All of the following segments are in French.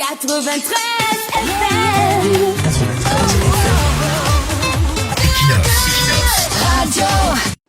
93 FM. Radio.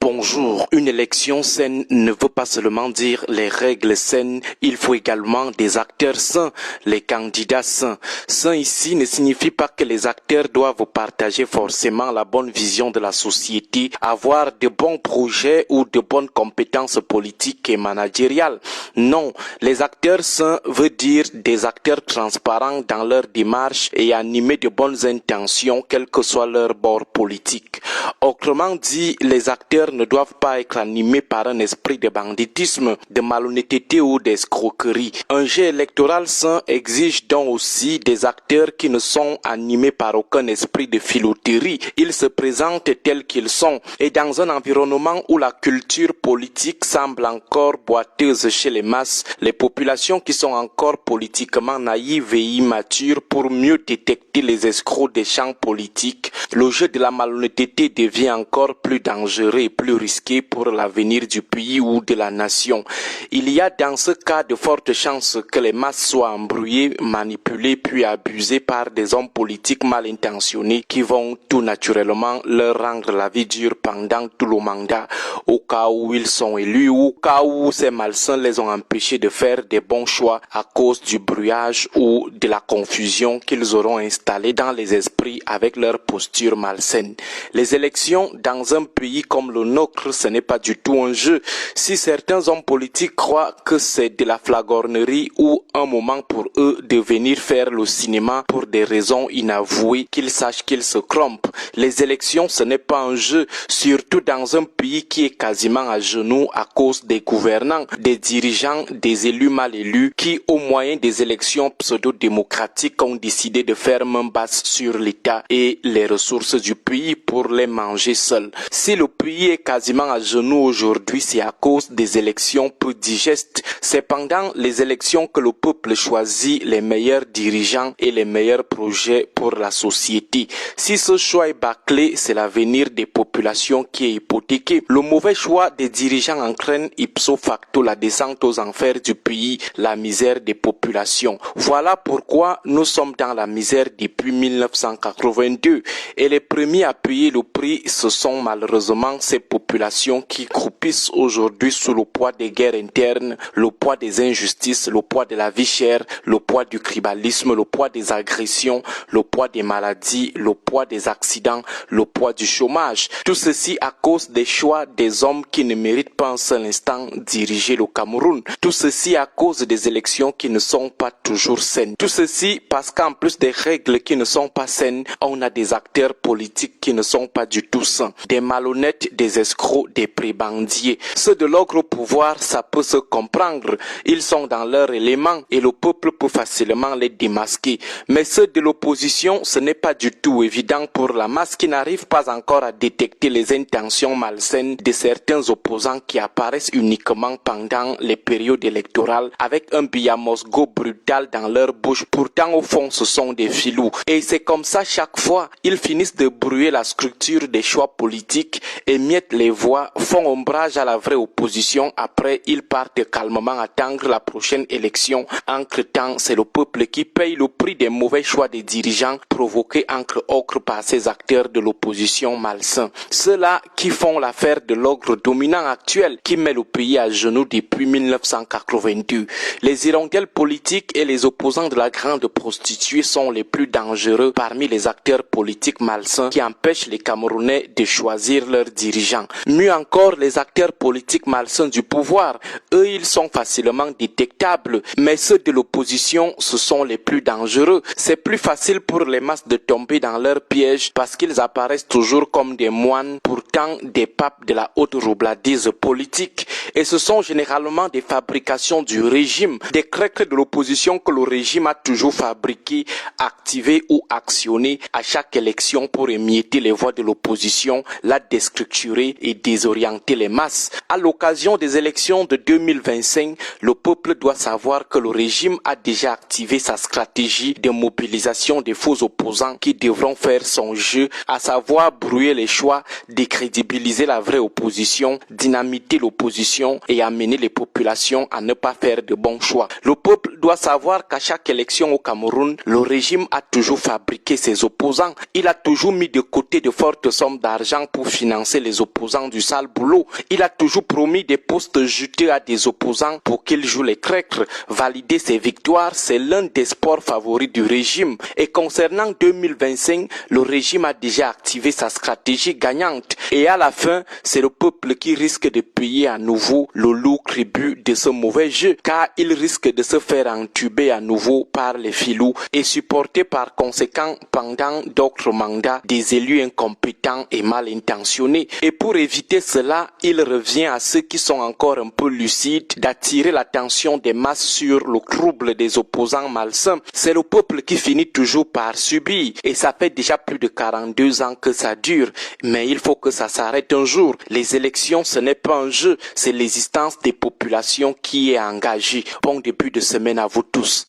Bonjour, une élection saine ne veut pas seulement dire les règles saines, il faut également des acteurs sains, les candidats sains. Sain ici ne signifie pas que les acteurs doivent partager forcément la bonne vision de la société, avoir de bons projets ou de bonnes compétences politiques et managériales. Non, les acteurs sains veut dire des acteurs transparents dans leur démarche et animés de bonnes intentions, quel que soit leur bord politique. Autrement dit, les acteurs ne doivent pas être animés par un esprit de banditisme, de malhonnêteté ou d'escroquerie. Un jeu électoral sain exige donc aussi des acteurs qui ne sont animés par aucun esprit de filouterie. Ils se présentent tels qu'ils sont et dans un environnement où la culture politique semble encore boiteuse chez les masses, les populations qui sont encore politiquement naïves et immatures pour mieux détecter les escrocs des champs politiques, le jeu de la malhonnêteté devient encore plus dangereux et plus risqué pour l'avenir du pays ou de la nation. Il y a dans ce cas de fortes chances que les masses soient embrouillées, manipulées puis abusées par des hommes politiques mal intentionnés qui vont tout naturellement leur rendre la vie dure pendant tout le mandat, au cas où ils sont élus ou au cas où ces malsains les ont empêchés de faire des bons choix à cause du brouillage ou de la confusion qu'ils auront installée dans les esprits avec leur posture malsaine. Les élections dans un pays comme le nôtre, ce n'est pas du tout un jeu. Si certains hommes politiques croient que c'est de la flagornerie ou un moment pour eux de venir faire le cinéma pour des raisons inavouées, qu'ils sachent qu'ils se trompent. Les élections, ce n'est pas un jeu, surtout dans un pays qui est quasiment à genoux à cause des gouvernants, des dirigeants, des élus mal élus, qui au moyen des élections pseudo-démocratiques ont décidé de faire main basse sur l'État et les ressources du pays pour les manger seuls. Si le pays est quasiment à genoux aujourd'hui, c'est à cause des élections peu digestes. C'est pendant les élections que le peuple choisit les meilleurs dirigeants et les meilleurs projets pour la société. Si ce choix est bâclé, c'est l'avenir des populations qui est hypothéqué. Le mauvais choix des dirigeants entraîne ipso facto la descente aux enfers du pays, la misère des populations. Voilà pourquoi nous sommes dans la misère depuis 1982 et les premiers à payer le prix, ce sont malheureusement ces populations qui croupissent aujourd'hui sous le poids des guerres internes, le poids des injustices, le poids de la vie chère, le poids du tribalisme, le poids des agressions, le poids des maladies, le poids des accidents, le poids du chômage. Tout ceci à cause des choix des hommes qui ne méritent pas un seul instant diriger le Cameroun. Tout ceci à cause des élections qui ne sont pas toujours saines. Tout ceci parce qu'en plus des règles qui ne sont pas saines, on a des acteurs politiques qui ne sont pas du tout sains. Des malhonnêtes, des escrocs, des prébendiers. Ceux de l'ogre au pouvoir, ça peut se comprendre. Ils sont dans leur élément et le peuple peut facilement les démasquer. Mais ceux de l'opposition, ce n'est pas du tout évident pour la masse qui n'arrive pas encore à détecter les intentions malsaines de certains opposants qui apparaissent uniquement pendant les périodes électorales avec un billamosgo brutal dans leur bouche. Pourtant, au fond, ce sont des filous. Et c'est comme ça chaque fois. Ils finissent de brouiller la structure des choix politiques, émiettent les voix, font ombrage à la vraie opposition. Après, ils partent calmement attendre la prochaine élection. Entre-temps, c'est le peuple qui paye le prix des mauvais choix des dirigeants provoqués entre autres par ces acteurs de l'opposition malsains. Ceux-là qui font l'affaire de l'ogre dominant actuel qui met le pays à genoux depuis 1982. Les hirondelles politiques et les opposants de la grande prostituée sont les plus dangereux parmi les acteurs politiques malsains qui empêchent les Camerounais de choisir leurs dirigeants. Mieux encore, les acteurs politiques malsains du pouvoir, eux, ils sont facilement détectables, mais ceux de l'opposition, ce sont les plus dangereux. C'est plus facile pour les masses de tomber dans leur piège parce qu'ils apparaissent toujours comme des moines, pourtant des papes de la haute roubladise politique. Et ce sont généralement des fabrications du régime, des crêques de l'opposition que le régime a toujours fabriquées, activées ou actionnées à chaque élection pour émietter les voix de l'opposition, la déstructurer dénaturer et désorienter les masses. À l'occasion des élections de 2025, le peuple doit savoir que le régime a déjà activé sa stratégie de mobilisation des faux opposants qui devront faire son jeu, à savoir brouiller les choix, décrédibiliser la vraie opposition, dynamiter l'opposition et amener les populations à ne pas faire de bons choix. Le peuple doit savoir qu'à chaque élection au Cameroun, le régime a toujours fabriqué ses opposants. Il a toujours mis de côté de fortes sommes d'argent pour financer les opposants du sale boulot. Il a toujours promis des postes juteux à des opposants pour qu'ils jouent les crècres. Valider ses victoires, c'est l'un des sports favoris du régime. Et concernant 2025, le régime a déjà activé sa stratégie gagnante. Et à la fin, c'est le peuple qui risque de payer à nouveau le lourd tribut de ce mauvais jeu, car il risque de se faire entuber à nouveau par les filous et supporter par conséquent pendant d'autres mandats des élus incompétents et mal intentionnés. Et pour éviter cela, il revient à ceux qui sont encore un peu lucides d'attirer l'attention des masses sur le trouble des opposants malsains. C'est le peuple qui finit toujours par subir, et ça fait déjà plus de 42 ans que ça dure, mais il faut que ça s'arrête un jour. Les élections, ce n'est pas un jeu, c'est l'existence des populations qui est engagée. Bon début de semaine à vous tous.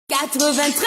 93